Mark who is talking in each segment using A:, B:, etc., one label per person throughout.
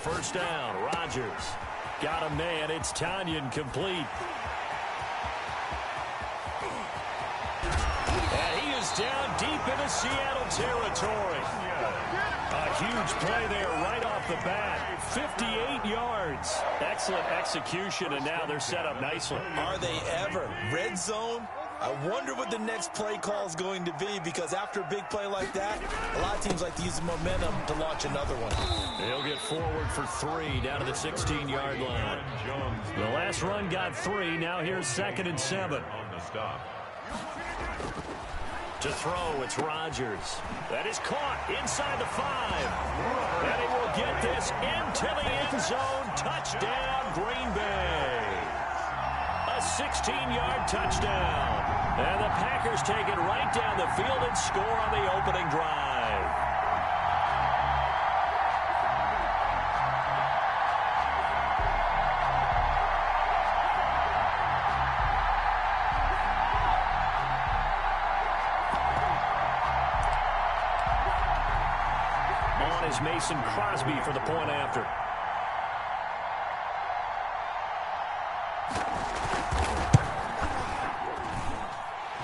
A: first down. Rodgers got a man. It's Tanyan complete. And he is down deep into Seattle territory. A huge play there right off the bat. 58 yards. Excellent execution, and now they're set up nicely.
B: Are they ever? Red zone? I wonder what the next play call is going to be, because after a big play like that, a lot of teams like to use the momentum to launch another one.
A: They'll get forward for 3 down to the 16-yard line. The last run got 3. Now here's 2nd and 7.
C: On the stop.
A: To throw, it's Rodgers. That is caught inside the 5. And he will get this into the end zone. Touchdown, Green Bay. A 16-yard touchdown. And the Packers take it right down the field and score on the opening drive. On is Mason Crosby for the point after.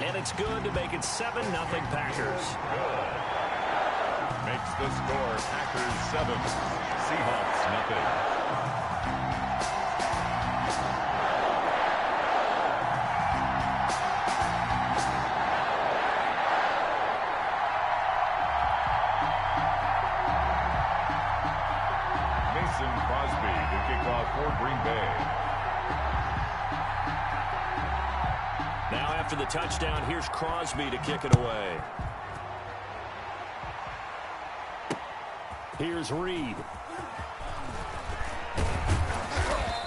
A: And it's good to make it 7-0 Packers.
C: Good. Makes the score Packers 7, Seahawks nothing. Mason Crosby to kick off for Green Bay.
A: Now after the touchdown, here's Crosby to kick it away. Here's Reed.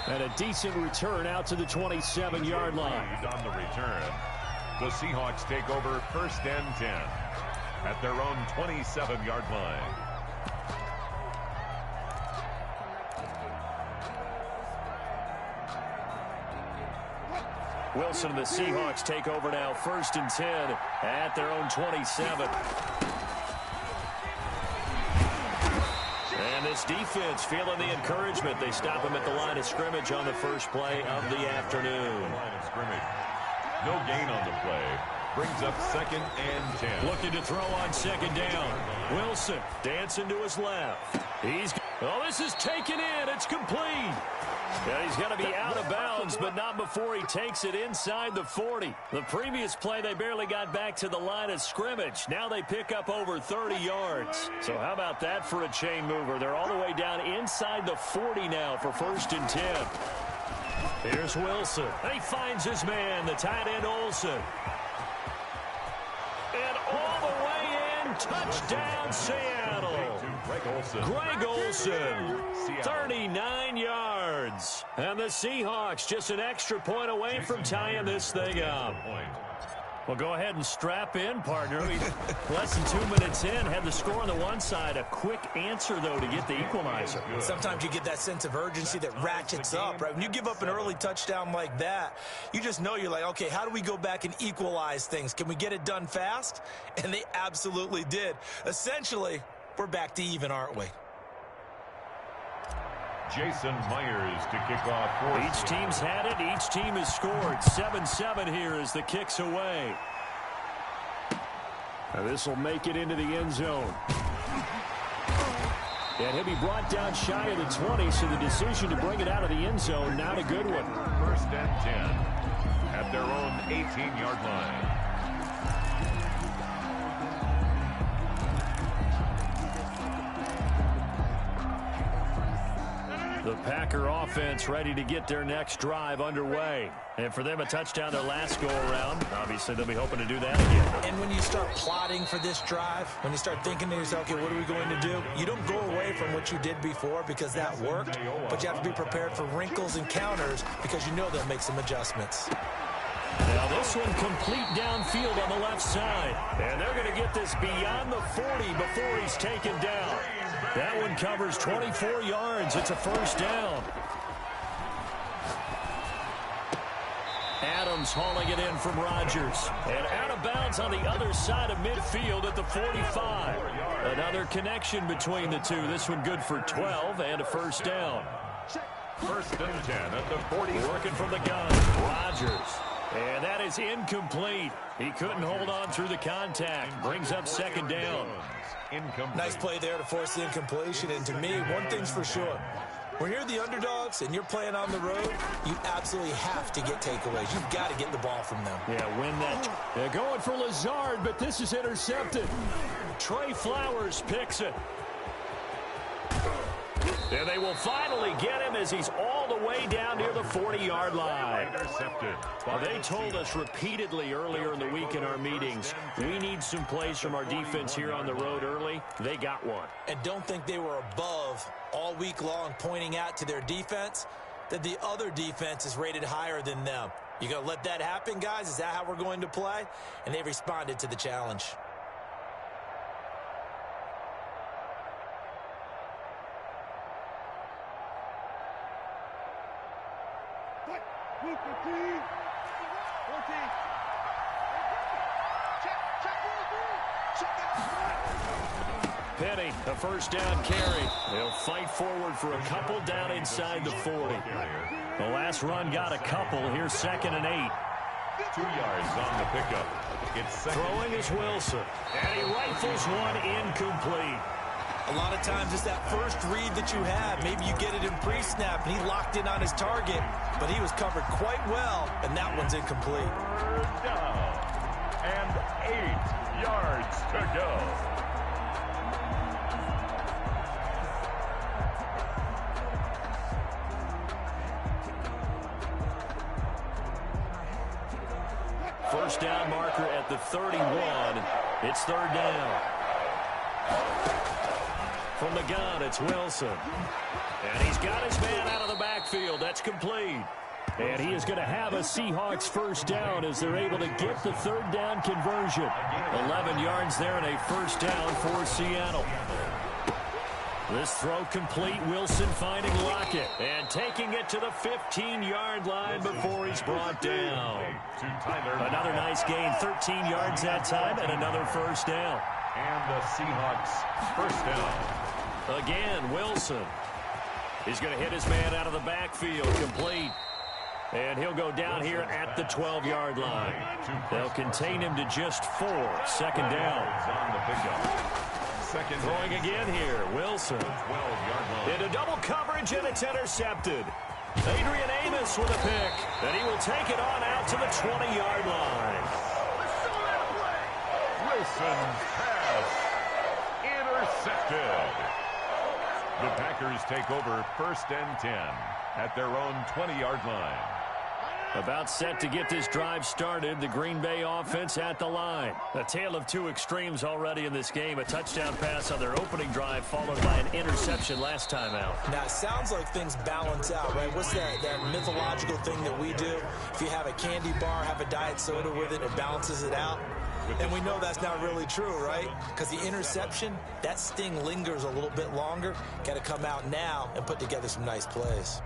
A: And a decent return out to the 27-yard line.
C: On the return, the Seahawks take over 1st and 10 at their own 27-yard line.
A: Wilson and the Seahawks take over now, 1st and 10 at their own 27. And this defense feeling the encouragement. They stop him at the line of scrimmage on the first play of the afternoon.
C: Line of scrimmage. No gain on the play. Brings up 2nd and 10.
A: Looking to throw on 2nd down. Wilson dancing to his left. This is taken in. It's complete. Yeah, he's going to be out of bounds, but not before he takes it inside the 40. The previous play, they barely got back to the line of scrimmage. Now they pick up over 30 yards. So how about that for a chain mover? They're all the way down inside the 40 now for 1st and 10. Here's Wilson. He finds his man, the tight end Olsen. And all the way in, touchdown Seattle. Greg Olsen, 39 yards. And the Seahawks just an extra point away from tying this thing up. Well, go ahead and strap in, partner. Less than 2 minutes in, had the score on the one side. A quick answer, though, to get the equalizer.
B: Sometimes you get that sense of urgency that ratchets up, right? When you give up an early touchdown like that, you just know you're like, okay, how do we go back and equalize things? Can we get it done fast? And they absolutely did. Essentially, we're back to even, aren't we?
C: Jason Myers to kick off for
A: Each team's had it. Each team has scored. 7-7 here as the kick's away. And this will make it into the end zone. And he'll be brought down shy of the 20, so the decision to bring it out of the end zone, not a good one.
C: 1st and 10 at their own 18-yard line.
A: The Packer offense ready to get their next drive underway. And for them, a touchdown their last go-around. Obviously, they'll be hoping to do that again.
B: And when you start plotting for this drive, when you start thinking to yourself, okay, what are we going to do? You don't go away from what you did before because that worked, but you have to be prepared for wrinkles and counters because you know they'll make some adjustments.
A: Now this one complete downfield on the left side. And they're going to get this beyond the 40 before he's taken down. That one covers 24 yards. It's a 1st down. Williams hauling it in from Rodgers. And out of bounds on the other side of midfield at the 45. Another connection between the two. This one good for 12 and a first down.
C: First and 10 at the 40.
A: Working from the gun, Rodgers. And that is incomplete. He couldn't hold on through the contact. Brings up second down.
B: Nice play there to force the incompletion. And to me, one thing's for sure. When you're the underdogs and you're playing on the road, you absolutely have to get takeaways. You've got to get the ball from them.
A: Yeah, win that. They're going for Lazard, but this is intercepted. Trey Flowers picks it. And they will finally get him as he's all the way down near the 40-yard line.
C: Intercepted.
A: Well, they told us repeatedly earlier in the week in our meetings, we need some plays from our defense here on the road early. They got one.
B: And don't think they were above all week long pointing out to their defense that the other defense is rated higher than them. You going to let that happen, guys? Is that how we're going to play? And they responded to the challenge.
A: Penny, a first down carry. They'll fight forward for a couple down inside the 40. The last run got a couple. Here's 2nd and 8.
C: 2 yards on the pickup. It's
A: throwing is Wilson. And he rifles one incomplete.
B: A lot of times it's that first read that you have. Maybe you get it in pre-snap, and he locked in on his target, but he was covered quite well, and that one's incomplete.
C: Third down. And 8 yards to go.
A: First down marker at the 31. It's 3rd down. From the gun, it's Wilson. And he's got his man out of the backfield. That's complete. And he is going to have a Seahawks first down as they're able to get the 3rd down conversion. 11 yards there and a first down for Seattle. This throw complete. Wilson finding Lockett and taking it to the 15-yard line before he's brought down. Another nice gain, 13 yards that time, and another first down.
C: And the Seahawks first down.
A: Again, Wilson. He's going to hit his man out of the backfield, complete. And he'll go down here at the 12-yard line. They'll contain him to just 4. 2nd down.
C: On the pickup. Second
A: throwing again here, Wilson.
C: 12-yard line.
A: Into double coverage, and it's intercepted. Adrian Amos with a pick, and he will take it on out to the 20-yard line.
C: Wilson's pass intercepted. The Packers take over 1st and 10 at their own 20-yard line.
A: About set to get this drive started, the Green Bay offense at the line. A tale of two extremes already in this game. A touchdown pass on their opening drive followed by an interception last time out.
B: Now, it sounds like things balance out, right? What's that mythological thing that we do? If you have a candy bar, have a diet soda with it, it balances it out. And we know that's not really true, right? Because the interception, that sting lingers a little bit longer. Got to come out now and put together some nice plays.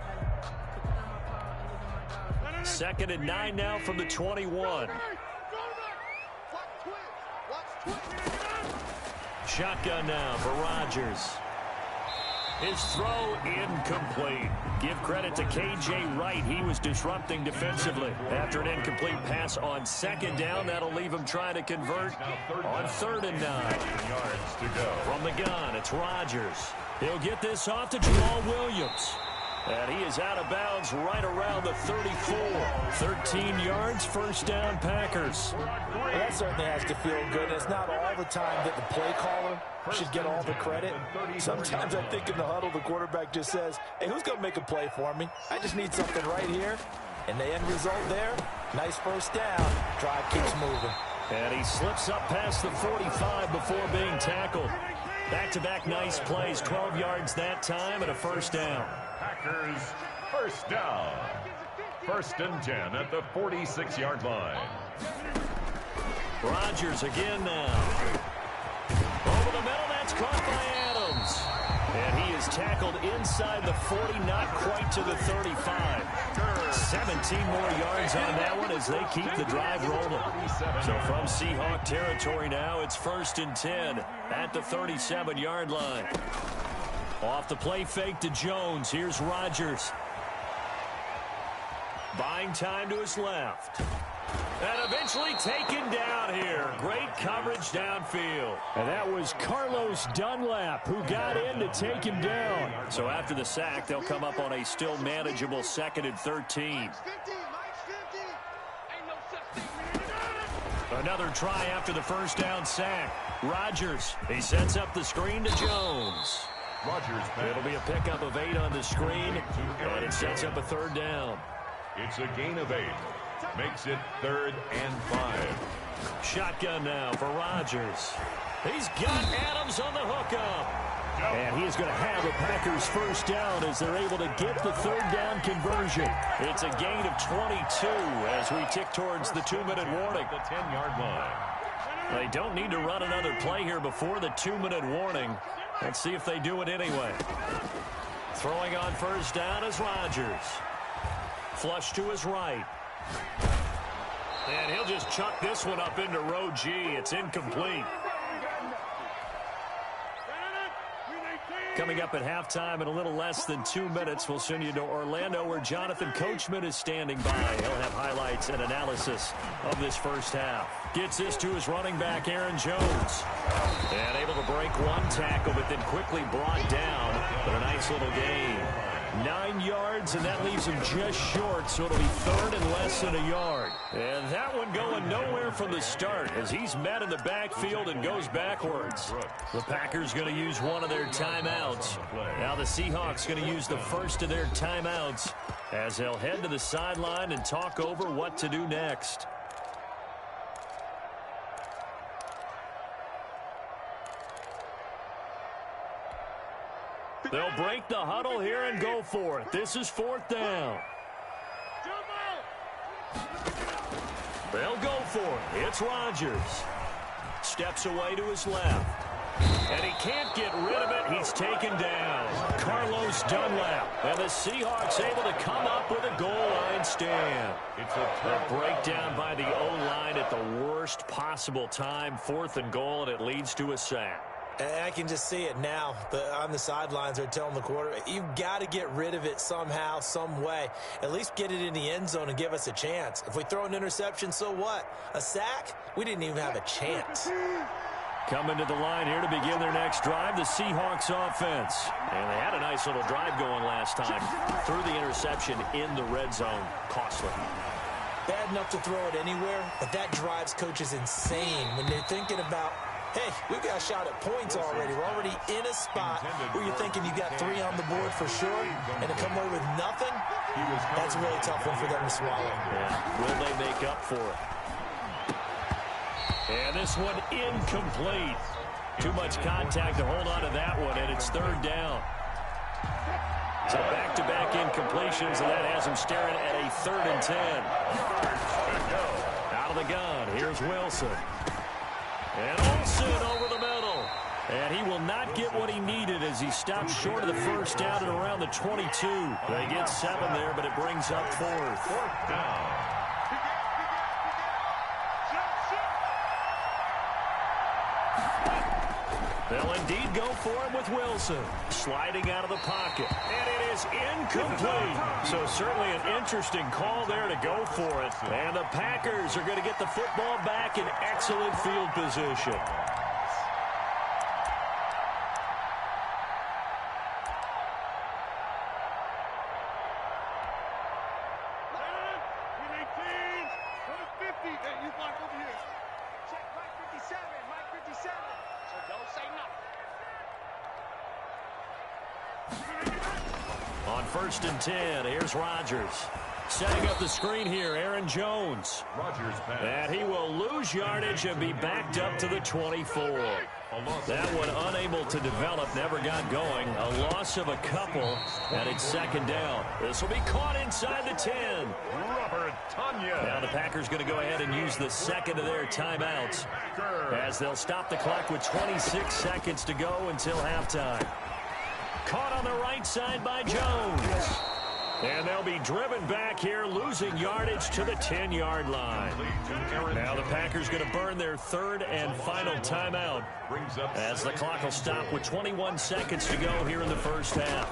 A: 2nd and 9 now from the 21. Shotgun now for Rodgers. His throw incomplete. Give credit to K.J. Wright. He was disrupting defensively. After an incomplete pass on 2nd down, that'll leave him trying to convert on 3rd and 9.
C: Yards to go.
A: From the gun, it's Rodgers. He'll get this off to Jamal Williams. And he is out of bounds right around the 34. 13 yards, first down, Packers.
B: Well, that certainly has to feel good. It's not all the time that the play caller should get all the credit. Sometimes I think in the huddle, the quarterback just says, hey, who's going to make a play for me? I just need something right here. And the end result there, nice first down. Drive keeps moving.
A: And he slips up past the 45 before being tackled. Back-to-back nice plays, 12 yards that time and a first down.
C: Packers first down. 1st and 10 at the 46-yard line.
A: Rodgers again now. Over the middle, that's caught by Adams. And he is tackled inside the 40, not quite to the 35. 17 more yards on that one as they keep the drive rolling. So from Seahawk territory now, it's 1st and 10 at the 37-yard line. Off the play fake to Jones. Here's Rodgers. Buying time to his left. And eventually taken down here. Great coverage downfield. And that was Carlos Dunlap who got in to take him down. So after the sack, they'll come up on a still manageable 2nd and 13. Another try after the first down sack. Rodgers, he sets up the screen to Jones.
C: Rodgers.
A: It'll be a pickup of 8 on the screen, and it sets up a 3rd down.
C: It's a gain of 8. Makes it 3rd and 5.
A: Shotgun now for Rodgers. He's got Adams on the hookup. And he is going to have the Packers' 1st down as they're able to get the 3rd down conversion. It's a gain of 22 as we tick towards the 2-minute warning.
C: The 10-yard line.
A: They don't need to run another play here before the 2-minute warning. Let's see if they do it anyway. Throwing on 1st down is Rodgers. Flush to his right. And he'll just chuck this one up into row G. It's incomplete. Coming up at halftime in a little less than 2 minutes, we'll send you to Orlando where Jonathan Coachman is standing by. He'll have highlights and analysis of this first half. Gets this to his running back, Aaron Jones. And able to break one tackle, but then quickly brought down for a nice little gain. 9 yards, and that leaves him just short, so it'll be 3rd and less than a yard. And that one going nowhere from the start as he's met in the backfield and goes backwards. The Packers going to use one of their timeouts. Now the Seahawks going to use the first of their timeouts as they'll head to the sideline and talk over what to do next. They'll break the huddle here and go for it. This is 4th down. They'll go for it. It's Rodgers. Steps away to his left. And he can't get rid of it. He's taken down. Carlos Dunlap. And the Seahawks able to come up with a goal line stand. It's a breakdown by the O-line at the worst possible time. 4th and goal, and it leads to a sack.
B: And I can just see it now. On the sidelines, they're telling the quarterback, you've got to get rid of it somehow, some way. At least get it in the end zone and give us a chance. If we throw an interception, so what? A sack? We didn't even have a chance.
A: Coming to the line here to begin their next drive, the Seahawks offense. And they had a nice little drive going last time. Threw the interception in the red zone. Costly.
B: Bad enough to throw it anywhere, but that drives coaches insane when they're thinking about, hey, we've got a shot at points already. We're already in a spot where you're thinking you got 3 on the board for sure, and to come away with nothing, that's a really tough one for them to swallow.
A: Yeah. Will they make up for it? And this one incomplete. Too much contact to hold on to that one, and it's 3rd down. So back-to-back incompletions, and that has him staring at a 3rd and 10. Out of the gun, here's Wilson. And Olsen over the middle. And he will not get what he needed as he stops short of the first down at around the 22. They get 7 there, but it brings up 4th.
C: 4th down.
A: They'll indeed go for it with Wilson. Sliding out of the pocket. And it is incomplete. So certainly an interesting call there to go for it. And the Packers are going to get the football back in excellent field position. On 1st and 10, here's Rodgers. Setting up the screen here, Aaron Jones.
C: Rodgers pass.
A: And he will lose yardage and be backed up to the 24. That one unable to develop, never got going. A loss of a couple, and it's 2nd down. This will be caught inside the 10.
C: Robert Tonyan.
A: Now the Packers going to go ahead and use the 2nd of their timeouts as they'll stop the clock with 26 seconds to go until halftime. Caught on the right side by Jones. And they'll be driven back here, losing yardage to the 10-yard line. Now the Packers going to burn their third and final timeout as the clock will stop with 21 seconds to go here in the first half.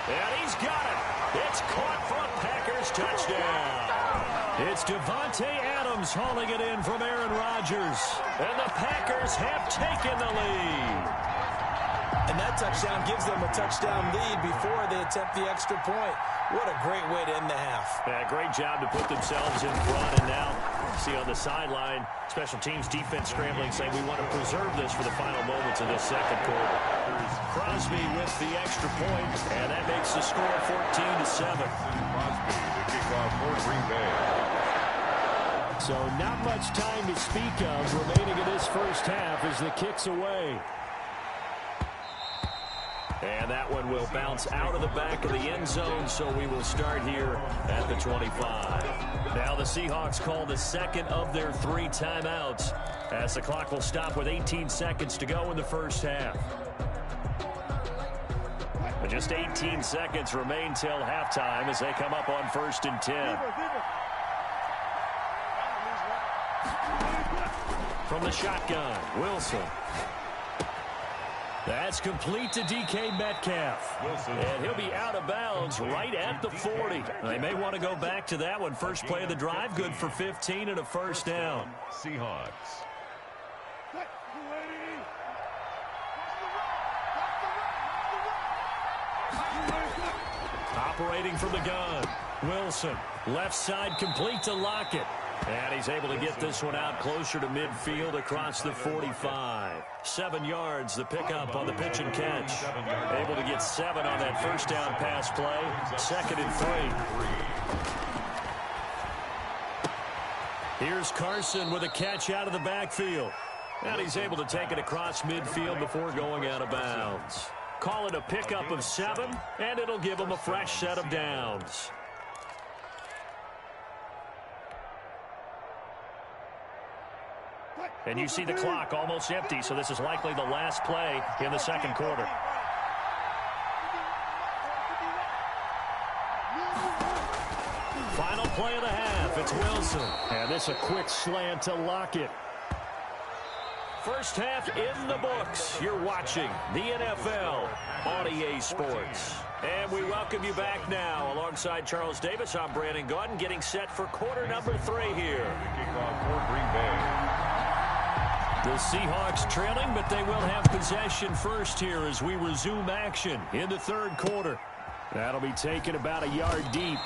A: And he's got it. It's caught for a Packers touchdown. It's Devontae Adams hauling it in from Aaron Rodgers. And the Packers have taken the lead.
B: And that touchdown gives them a touchdown lead before they attempt the extra point. What a great way to end the half.
A: Yeah, great job to put themselves in front. And now, see on the sideline, special teams defense scrambling, saying we want to preserve this for the final moments of this second quarter. Crosby with the extra point, and that makes the score 14-7.
C: Crosby, the kickoff for Green Bay.
A: So not much time to speak of remaining in this first half as the kick's away. And that one will bounce out of the back of the end zone, so we will start here at the 25. Now the Seahawks call the second of their 3 timeouts as the clock will stop with 18 seconds to go in the first half. But just 18 seconds remain till halftime as they come up on 1st and 10. From the shotgun, Wilson. That's complete to DK Metcalf. And he'll be out of bounds right at the 40. They may want to go back to that one. First play of the drive, good for 15 and a first down.
C: Seahawks.
A: Operating from the gun, Wilson. Left side complete to Lockett. And he's able to get this one out closer to midfield across the 45. 7 yards, the pickup on the pitch and catch. Able to get 7 on that first down pass play. 2nd and 3. Here's Carson with a catch out of the backfield. And he's able to take it across midfield before going out of bounds. Call it a pickup of 7, and it'll give him a fresh set of downs. And you see the clock almost empty, so this is likely the last play in the second quarter. Final play of the half, it's Wilson. And this a quick slant to Lockett. First half in the books. You're watching the NFL on EA Sports. And we welcome you back now. Alongside Charles Davis, I'm Brandon Gaudin, getting set for quarter number 3 here.
C: The kickoff for Green Bay.
A: The Seahawks trailing, but they will have possession first here as we resume action in the third quarter. That'll be taken about a yard deep.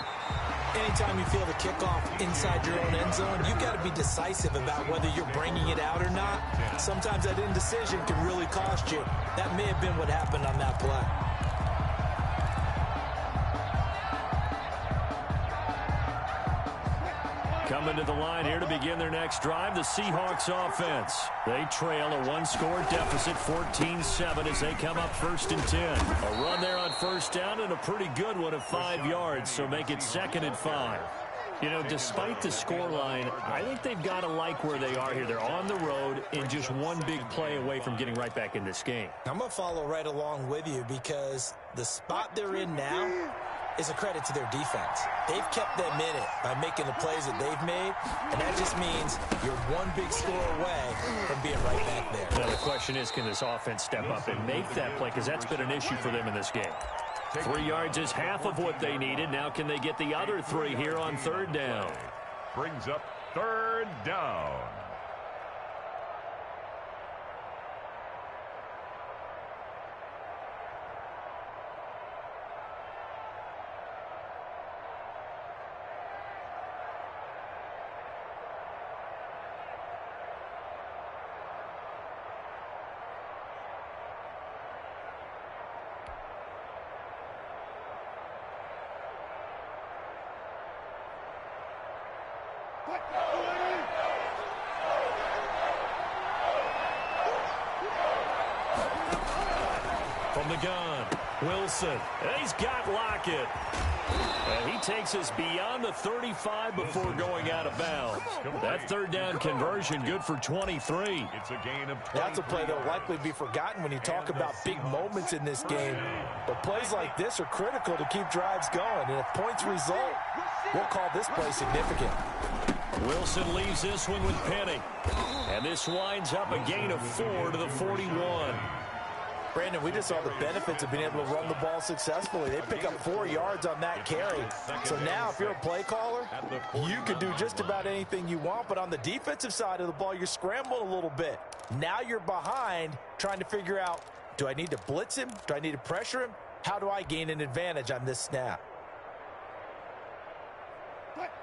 B: Anytime you feel the kickoff inside your own end zone, you've got to be decisive about whether you're bringing it out or not. Sometimes that indecision can really cost you. That may have been what happened on that play.
A: Coming to the line here to begin their next drive, the Seahawks offense. They trail a 1-score deficit, 14-7, as they come up 1st and 10. A run there on first down and a pretty good one of 5 yards, so make it 2nd and 5. You know, despite the scoreline, I think they've got to like where they are here. They're on the road and just one big play away from getting right back in this game.
B: I'm going to follow right along with you because the spot they're in now is a credit to their defense. They've kept them in it by making the plays that they've made, and that just means you're one big score away from being right back there.
A: Now the question is, can this offense step up and make that play? Because that's been an issue for them in this game. 3 yards is half of what they needed. Now can they get the other 3 here on 3rd down?
C: Brings up 3rd down.
A: From the gun, Wilson, and he's got Lockett. And he takes us beyond the 35 before going out of bounds. That third down conversion good for 23.
C: It's a gain of 23.
B: That's a play that will likely be forgotten when you talk about big moments in this game. But plays like this are critical to keep drives going. And if points result, we'll call this play significant.
A: Wilson leaves this one with Penny. And this winds up a gain of 4 to the 41.
B: Brandon, we just saw the benefits of being able to run the ball successfully. They pick up 4 yards on that carry. So now if you're a play caller, you can do just about anything you want. But on the defensive side of the ball, you're scrambling a little bit. Now you're behind trying to figure out, do I need to blitz him? Do I need to pressure him? How do I gain an advantage on this snap?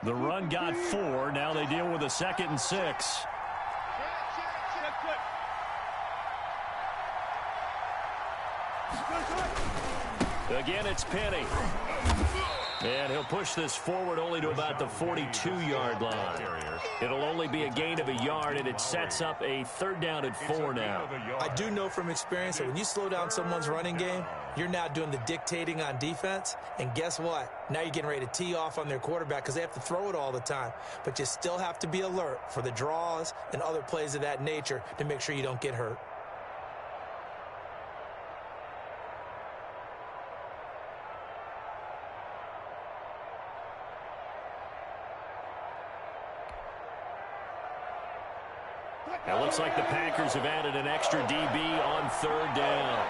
A: The run got 4. Now they deal with a 2nd and 6. Again, it's Penny. And he'll push this forward only to about the 42-yard line. It'll only be a gain of a yard, and it sets up a 3rd down and 4 now.
B: I do know from experience that when you slow down someone's running game, you're now doing the dictating on defense. And guess what? Now you're getting ready to tee off on their quarterback because they have to throw it all the time. But you still have to be alert for the draws and other plays of that nature to make sure you don't get hurt.
A: It looks like the Packers have added an extra DB on 3rd down.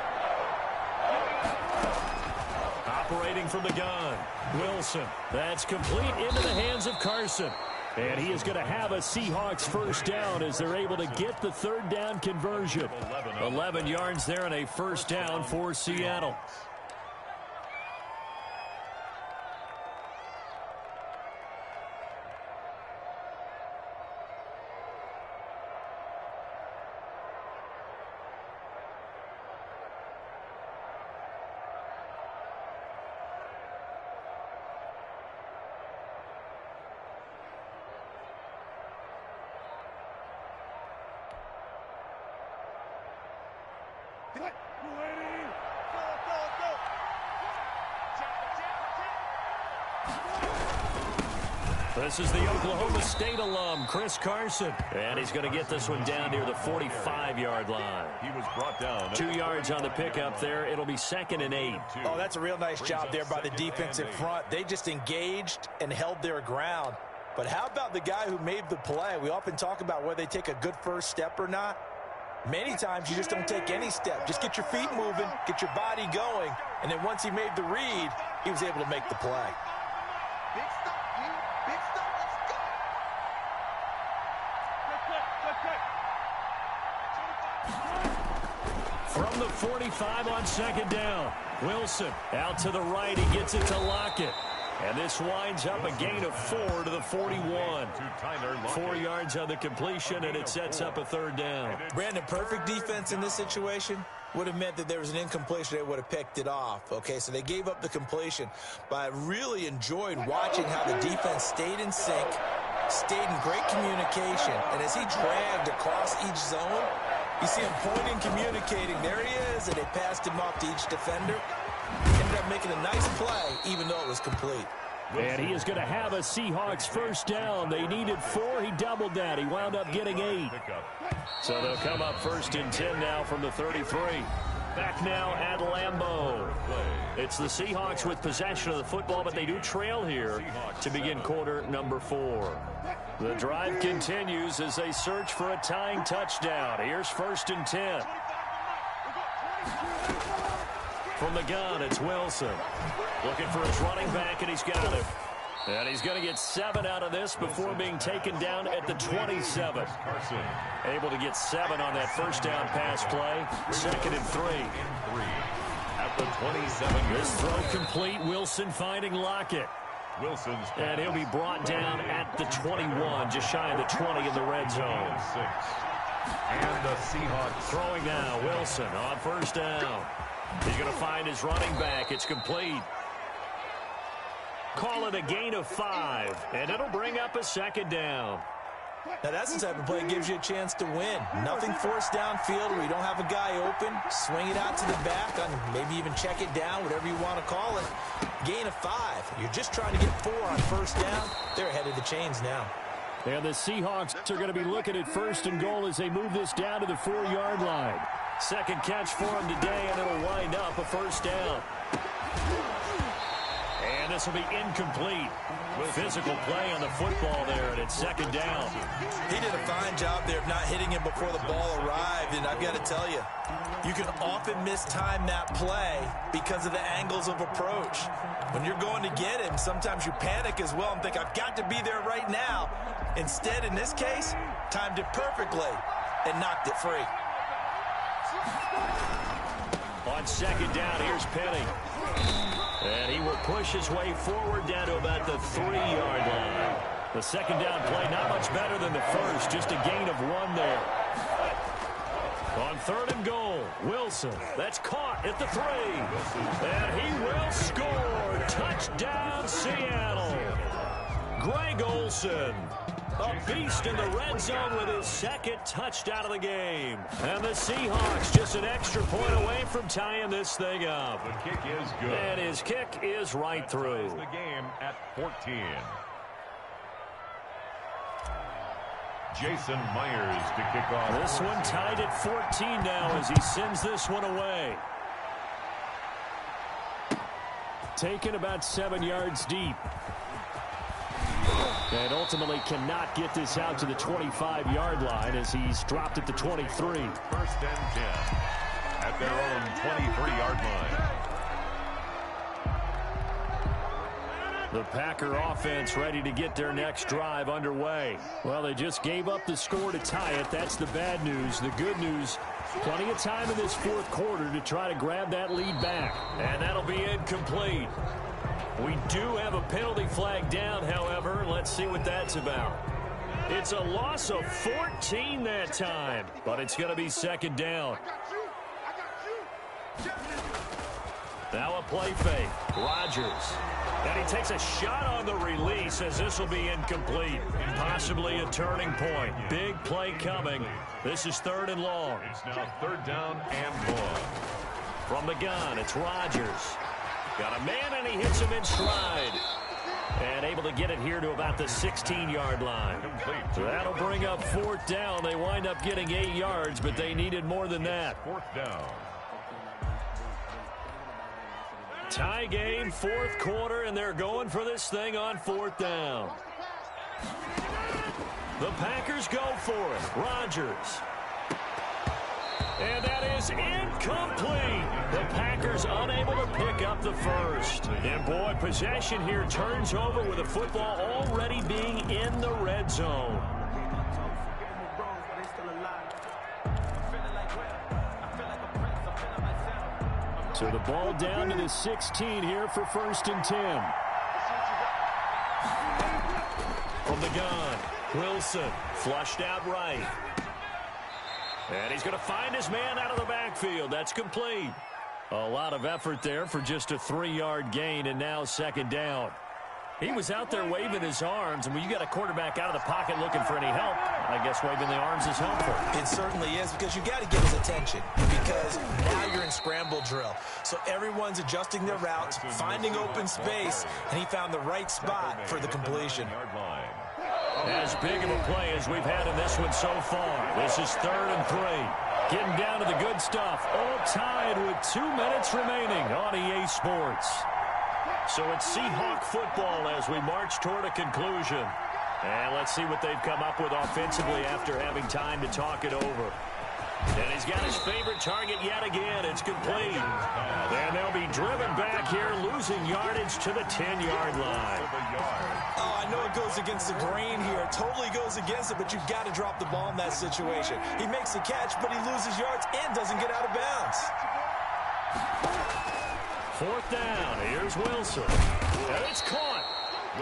A: Operating from the gun, Wilson. That's complete into the hands of Carson. And he is going to have a Seahawks 1st down as they're able to get the 3rd down conversion. 11 yards there and a 1st down for Seattle. This is the Oklahoma State alum, Chris Carson. And he's going to get this one down near the 45-yard line.
C: He was brought down.
A: 2 yards on the pickup there. It'll be 2nd and 8.
B: Oh, that's a real nice job there by the defensive front. They just engaged and held their ground. But how about the guy who made the play? We often talk about whether they take a good first step or not. Many times you just don't take any step. Just get your feet moving, get your body going, and then once he made the read, he was able to make the play.
D: Big stop, you. Big stop. Let's
A: From
D: go.
A: the 45 on 2nd down, Wilson out to the right. He gets it to Lockett. And this winds up a gain of 4 to the 41. 4 yards on the completion, and it sets up a 3rd down.
B: Brandon, perfect defense in this situation would have meant that there was an incompletion. They would have picked it off. Okay, so they gave up the completion. But I really enjoyed watching how the defense stayed in sync, stayed in great communication. And as he dragged across each zone, you see him pointing, communicating. There he is, and they passed him off to each defender. He ended up making a nice play, even though it was complete.
A: And he is going to have a Seahawks 1st down. They needed 4. He doubled that. He wound up getting 8. So they'll come up 1st and 10 now from the 33. Back now at Lambeau. It's the Seahawks with possession of the football, but they do trail here to begin quarter number 4. The drive continues as they search for a tying touchdown. Here's 1st and 10. From the gun, it's Wilson. Looking for his running back, and he's got it. And he's going to get 7 out of this before being taken down at the 27. Able to get 7 on that 1st down pass play. 2nd and 3.
C: At the 27.
A: This throw complete. Wilson finding Lockett.
C: Wilson's
A: And he'll be brought down at the 21, just shy of the 20 in the red zone.
C: 6. And the Seahawks
A: Throwing now, Wilson on 1st down. He's going to find his running back. It's complete. Call it a gain of 5, and it'll bring up a 2nd down.
B: Now, that's the type of play that gives you a chance to win. Nothing forced downfield where you don't have a guy open. Swing it out to the back, on maybe even check it down, whatever you want to call it. Gain of 5. You're just trying to get 4 on first down. They're ahead of the chains now.
A: And the Seahawks are going to be looking at first and goal as they move this down to the 4-yard line. Second catch for him today, and it'll wind up a first down. And this will be incomplete. Physical play on the football there, and it's second down.
B: He did a fine job there of not hitting him before the ball arrived, and I've got to tell you, you can often mistime that play because of the angles of approach. When you're going to get him, sometimes you panic as well and think, I've got to be there right now. Instead, in this case, timed it perfectly and knocked it free.
A: On second down, here's Penny. And he will push his way forward down to about the 3-yard line. The second down play not much better than the first, just a gain of 1 there. On third and goal, Wilson. That's caught at the 3. And he will score. Touchdown, Seattle. Greg Olsen, a beast in the red zone with his second touchdown of the game. And the Seahawks just an extra point away from tying this thing up.
C: The kick is good.
A: And his kick is right through.
C: The game at 14. Jason Myers to kick off.
A: This one tied at 14 now as he sends this one away. Taken about 7 yards deep. And ultimately cannot get this out to the 25-yard line as he's dropped at the 23.
C: First and 10 at their own 23-yard line.
A: The Packer offense ready to get their next drive underway. Well, they just gave up the score to tie it. That's the bad news. The good news, plenty of time in this fourth quarter to try to grab that lead back. And that'll be incomplete. We do have a penalty flag down, however. Let's see what that's about. It's a loss of 14 that time, but it's going to be second down. Now a play fake. Rodgers. And he takes a shot on the release as this will be incomplete. Possibly a turning point. Big play coming. This is third and long.
C: It's now third down and long.
A: From the gun, it's Rodgers. Got a man, and he hits him in stride. And able to get it here to about the 16-yard line. So that'll bring up fourth down. They wind up getting 8 yards, but they needed more than that.
C: Fourth down.
A: Tie game, fourth quarter, and they're going for this thing on fourth down. The Packers go for it. Rodgers. And that is incomplete. The Packers unable to pick up the first. And boy, possession here turns over with the football already being in the red zone. So the ball down to the 16 here for first and 10. From the gun, Wilson flushed out right. And he's going to find his man out of the backfield. That's complete. A lot of effort there for just a 3-yard gain, and now second down. He was out there waving his arms, and when you got a quarterback out of the pocket looking for any help, I guess waving the arms is helpful.
B: It certainly is, because you got to get his attention, because now you're in scramble drill. So everyone's adjusting their routes, finding open space, and he found the right spot for the completion.
A: As big of a play as we've had in this one so far. This is third and 3. Getting down to the good stuff. All tied with 2 minutes remaining on EA Sports. So it's Seahawk football as we march toward a conclusion. And let's see what they've come up with offensively after having time to talk it over. And he's got his favorite target yet again. It's complete. And they'll be driven back here, losing yardage to the 10-yard line.
B: Oh, I know it goes against the grain here. It totally goes against it, but you've got to drop the ball in that situation. He makes the catch, but he loses yards and doesn't get out of bounds.
A: Fourth down. Here's Wilson. And it's caught.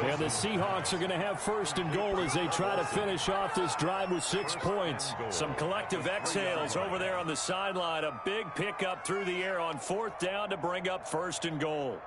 A: And the Seahawks are going to have first and goal as they try to finish off this drive with 6 points. Some collective exhales over there on the sideline. A big pickup through the air on fourth down to bring up first and goal.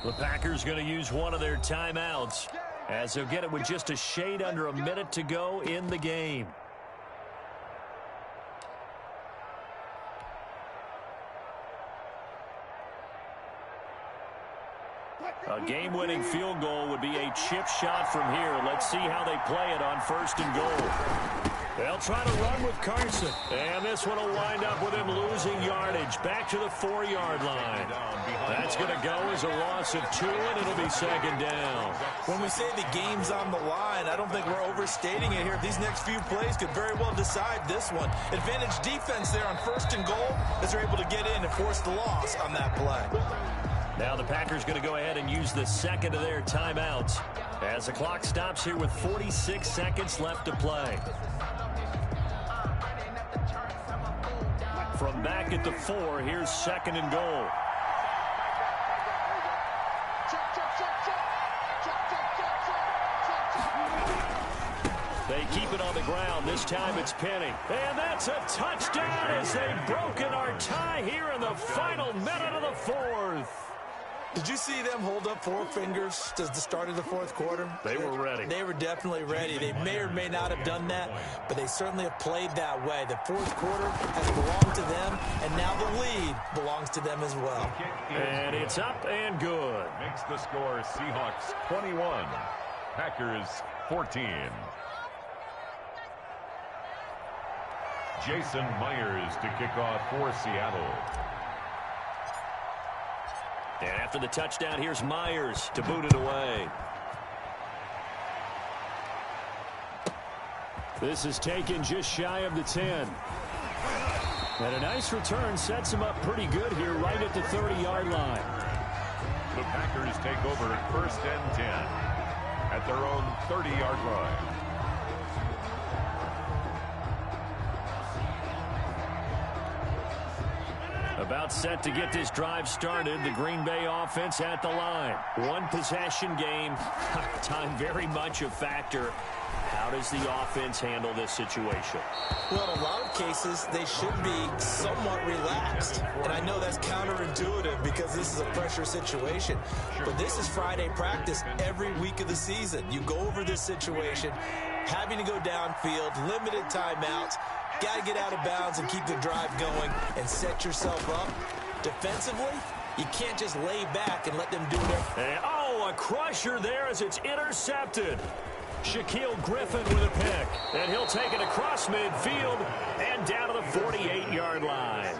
A: The Packers going to use one of their timeouts as they'll get it with just a shade under a minute to go in the game. A game-winning field goal would be a chip shot from here. Let's see how they play it on 1st and goal. They'll try to run with Carson. And this one will wind up with him losing yardage. Back to the 4-yard line. That's going to go as a loss of 2, and it'll be 2nd down.
B: When we say the game's on the line, I don't think we're overstating it here. These next few plays could very well decide this one. Advantage defense there on 1st and goal as they're able to get in and force the loss on that play.
A: Now the Packers going to go ahead and use the second of their timeouts as the clock stops here with 46 seconds left to play. From back at the 4, here's 2nd and goal. They keep it on the ground. This time it's Penny. And that's a touchdown as they've broken our tie here in the final minute of the 4th.
B: Did you see them hold up 4 fingers to the start of the 4th quarter?
A: They were ready.
B: They were definitely ready. They may or may not have done that, but they certainly have played that way. The 4th quarter has belonged to them, and now the lead belongs to them as well.
A: And it's up and good.
C: Makes the score Seahawks 21, Packers 14. Jason Myers to kick off for Seattle.
A: And after the touchdown, here's Myers to boot it away. This is taken just shy of the 10. And a nice return sets him up pretty good here right at the 30-yard line.
C: The Packers take over at 1st and 10 at their own 30-yard line.
A: About set to get this drive started. The Green Bay offense at the line. One possession game. Time very much a factor. How does the offense handle this situation?
B: Well, in a lot of cases, they should be somewhat relaxed. And I know that's counterintuitive because this is a pressure situation. But this is Friday practice every week of the season. You go over this situation, having to go downfield, limited timeouts. Got to get out of bounds and keep the drive going and set yourself up. Defensively, you can't just lay back and let them do their...
A: Oh, a crusher there as it's intercepted. Shaquille Griffin with a pick. And he'll take it across midfield and down to the 48-yard line.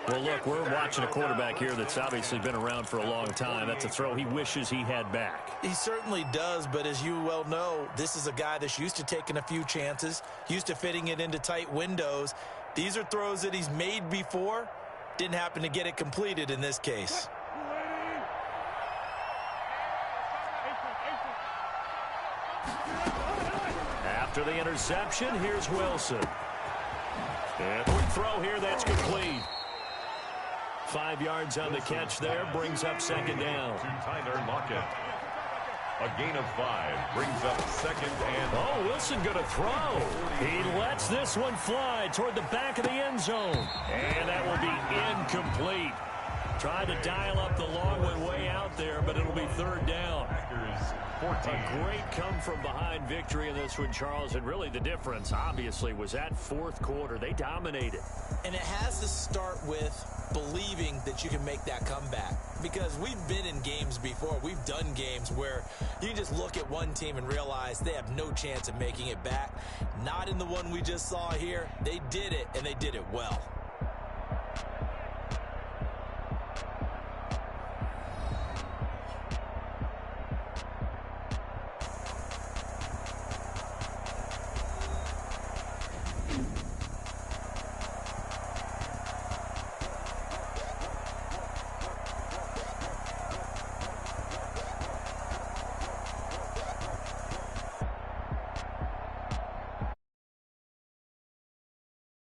A: Well, look, we're watching a quarterback here that's obviously been around for a long time. That's a throw he wishes he had back.
B: He certainly does, but as you well know, this is a guy that's used to taking a few chances, used to fitting it into tight windows. These are throws that he's made before. Didn't happen to get it completed in this case.
A: After the interception, here's Wilson. And quick throw here, that's complete. 5 yards on the catch there, brings up 2nd down.
C: To Tyler Lockett. A gain of 5 brings up 2nd and...
A: Oh, Wilson going to throw. He lets this one fly toward the back of the end zone. And that will be incomplete. Tried to dial up the long one way out there, but it'll be 3rd down.
C: Packers 14.
A: A great come-from-behind victory in this one, Charles. And really the difference, obviously, was that 4th quarter. They dominated.
B: And it has to start with believing that you can make that comeback. Because we've been in games before. We've done games where you can just look at one team and realize they have no chance of making it back. Not in the one we just saw here. They did it, and they did it well.